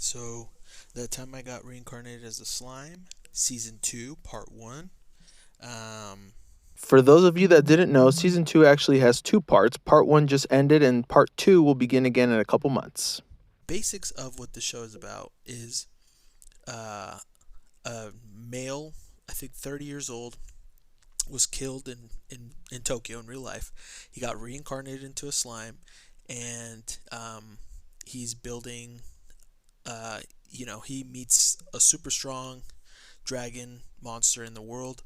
So, that time I got reincarnated as a slime, season 2, part 1. Um, For those of you that didn't know, season 2 actually has two parts. Part 1 just ended, and part 2 will begin again in a couple months. Basics of what the show is about is uh, a male, I think 30 years old, was killed in Tokyo in real life. He got reincarnated into a slime, and he's building, uh, he meets a super strong dragon monster in the world.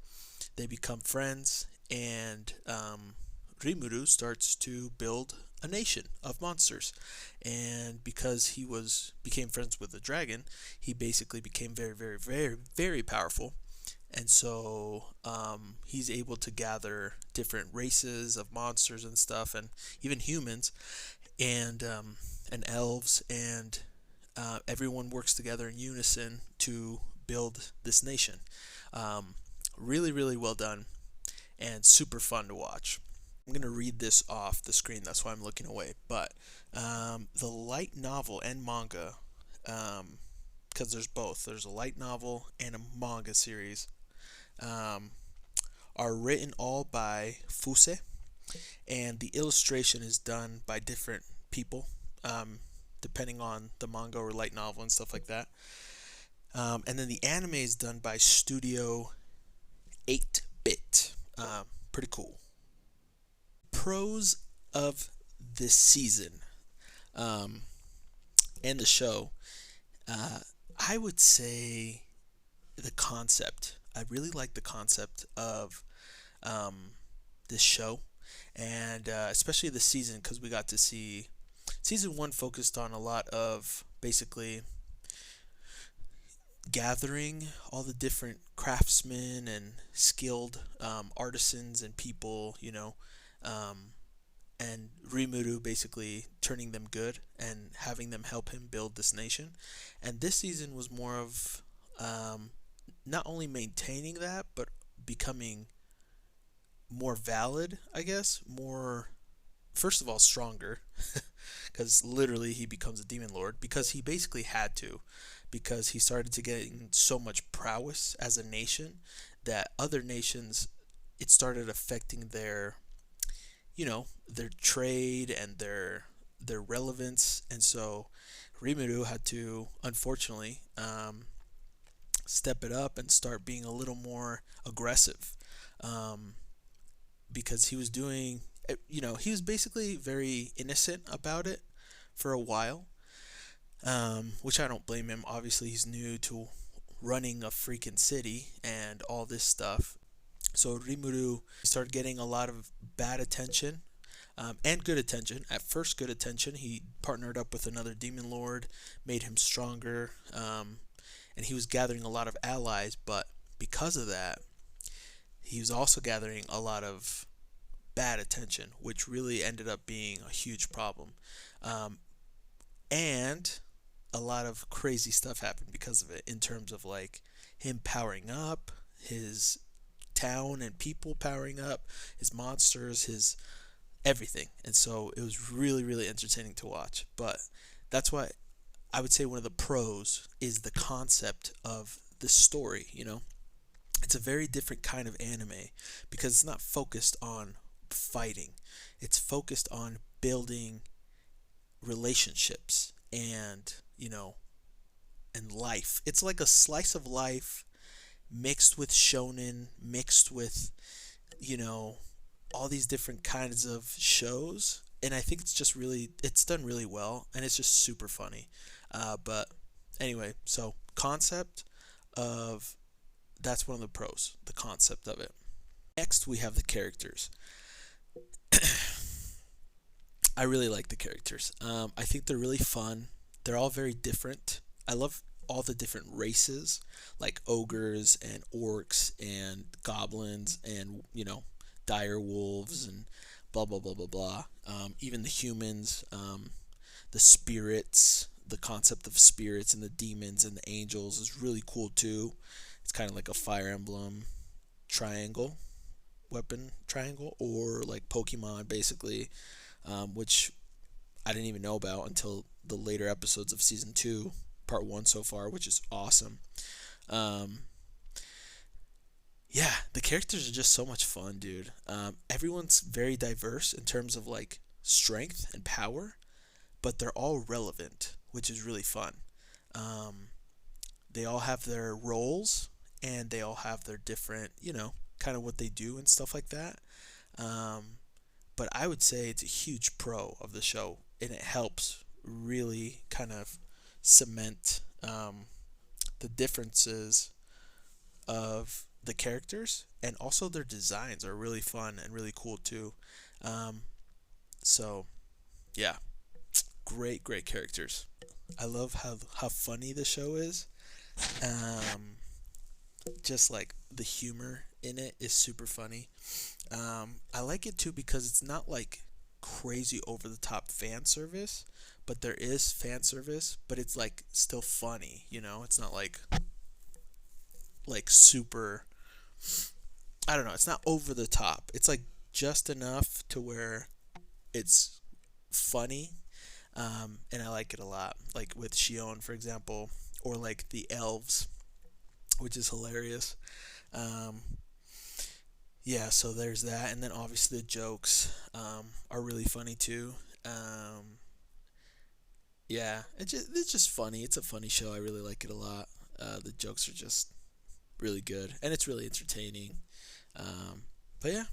They become friends, and Rimuru starts to build a nation of monsters. And because he was became friends with the dragon, he basically became very, very, very, very powerful. And so he's able to gather different races of monsters and stuff, and even humans and elves, and everyone works together in unison to build this nation. Um, Really, really well done and super fun to watch. I'm going to read this off the screen, that's why I'm looking away. But the light novel and manga, because there's both, there's a light novel and a manga series, um, are written all by Fuse, and the illustration is done by different people, depending on the manga or light novel and stuff like that. And then the anime is done by Studio 8-bit. Pretty cool. Pros of this season um, and the show, uh, I would say the concept. I really like the concept of um, this show, and especially the season, because we got to see season one focused on a lot of basically gathering all the different craftsmen and skilled artisans and people, um, and Rimuru basically turning them good and having them help him build this nation. And this season was more of um, not only maintaining that, but becoming more valid, I guess, more, first of all, stronger, because literally he becomes a demon lord because he basically had to, because he started to get so much prowess as a nation that other nations, it started affecting their trade and their relevance. And so Rimuru had to, unfortunately, step it up and start being a little more aggressive, um, because he was doing, he was basically very innocent about it for a while, which I don't blame him. Obviously, he's new to running a freaking city and all this stuff. So Rimuru started getting a lot of bad attention, and good attention. At first, good attention. He partnered up with another demon lord, made him stronger, and he was gathering a lot of allies. But because of that, he was also gathering a lot of bad attention, which really ended up being a huge problem. Um, and a lot of crazy stuff happened because of it, in terms of like him powering up, his town and people powering up, his monsters, his everything. And so it was really, really entertaining to watch. But that's why I would say one of the pros is the concept of the story. It's a very different kind of anime because it's not focused on fighting, it's focused on building relationships and life. It's like a slice of life mixed with shonen, mixed with, you know, all these different kinds of shows. And I think it's done really well, and it's just super funny. But anyway, so concept of that's one of the pros, the concept of it. Next, we have the characters. I really like the characters. I think they're really fun. They're all very different. I love all the different races, like ogres and orcs and goblins and dire wolves and blah blah blah blah blah. Even the humans, the spirits, the concept of spirits and the demons and the angels is really cool too. It's kind of like a Fire Emblem triangle, weapon triangle, or like Pokemon basically, which I didn't even know about until the later episodes of season two, part one so far, which is awesome. Um, yeah, the characters are just so much fun, dude. Everyone's very diverse in terms of like strength and power, but they're all relevant, which is really fun. Um, they all have their roles and they all have their different, kind of what they do and stuff like that. Um, but I would say it's a huge pro of the show, and it helps really kind of cement the differences of the characters, and also their designs are really fun and really cool too. Um, so yeah, great characters. I love how funny the show is. Um, just like the humor in it is super funny. I like it too because it's not like crazy over the top fan service, but there is fan service, but it's like still funny. It's not like super. I don't know. It's not over the top. It's like just enough to where it's funny, and I like it a lot. Like with Shion, for example, or like the elves, which is hilarious. Um, yeah, so there's that, and then obviously the jokes are really funny too. Yeah, it's just funny. It's a funny show. I really like it a lot. The jokes are just really good, and it's really entertaining. Um, but yeah,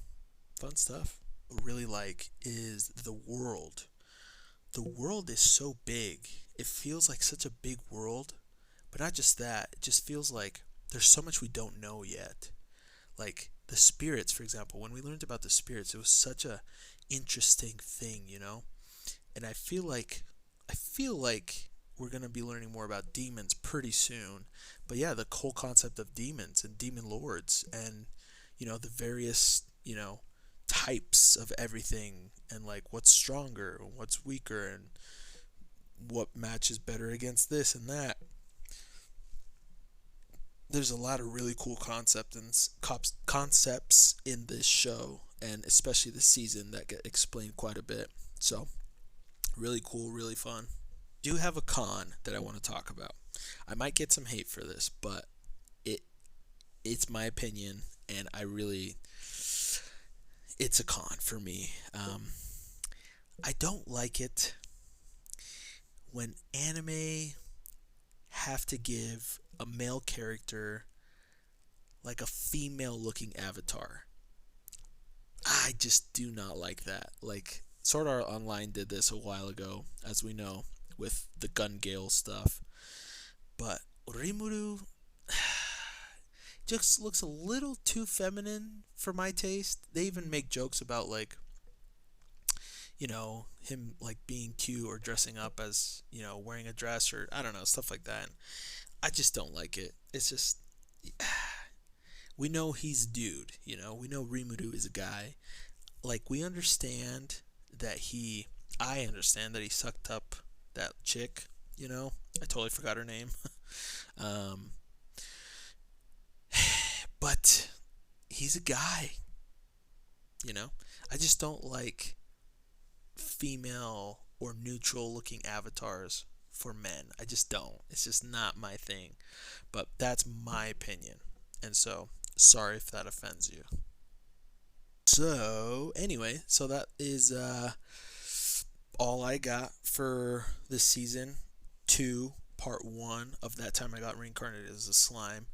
fun stuff. What I really like is the world. The world is so big. It feels like such a big world, but not just that. It just feels like there's so much we don't know yet. Like the spirits, for example. When we learned about the spirits, it was such a interesting thing. And I feel like we're gonna be learning more about demons pretty soon. But yeah, the whole concept of demons and demon lords, and the various types of everything, and like what's stronger and what's weaker, and what matches better against this and that. There's a lot of really cool concepts in this show, and especially this season, that get explained quite a bit. So really cool, really fun. Do have a con that I want to talk about. I might get some hate for this, but it it's my opinion, and it's a con for me. I don't like it when anime have to give a male character like a female looking avatar. I just do not like that. Like Sword Art Online did this a while ago, as we know, with the Gun Gale stuff. But Rimuru just looks a little too feminine for my taste. They even make jokes about like, him like being cute or dressing up as, wearing a dress, or I don't know, stuff like that. And I just don't like it. It's just we know he's a dude, We know Rimuru is a guy. Like we understand that he I understand that he sucked up that chick. I totally forgot her name. um but he's a guy, you know. I just don't like female or neutral looking avatars for men. I just don't. It's just not my thing. But that's my opinion. And so, sorry if that offends you. So, anyway, so that is all I got for this season 2, part 1 of That Time I Got Reincarnated as a Slime.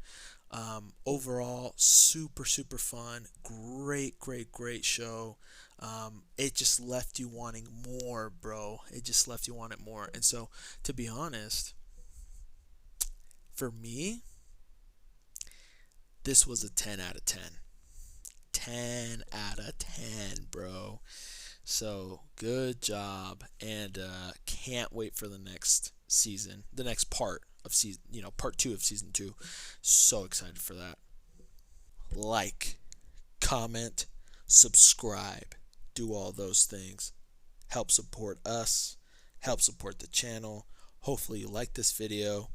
Overall, super, super fun. Great show. It just left you wanting more, bro. It just left you wanting more. And so, to be honest, for me, this was a 10 out of 10. 10 out of 10, bro. So, good job. And can't wait for the next season, the next part of season, part 2 of season 2. So excited for that. Like, comment, subscribe, do all those things. Help support us, help support the channel. Hopefully you liked this video.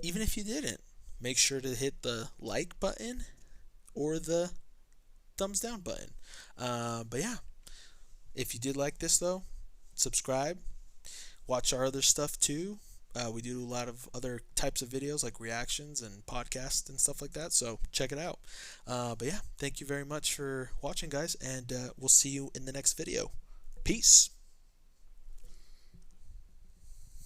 Even if you didn't, make sure to hit the like button or the thumbs down button. But yeah, if you did like this though, subscribe, watch our other stuff too. We do a lot of other types of videos like reactions and podcasts and stuff like that. So check it out. But yeah, thank you very much for watching, guys, and we'll see you in the next video. Peace.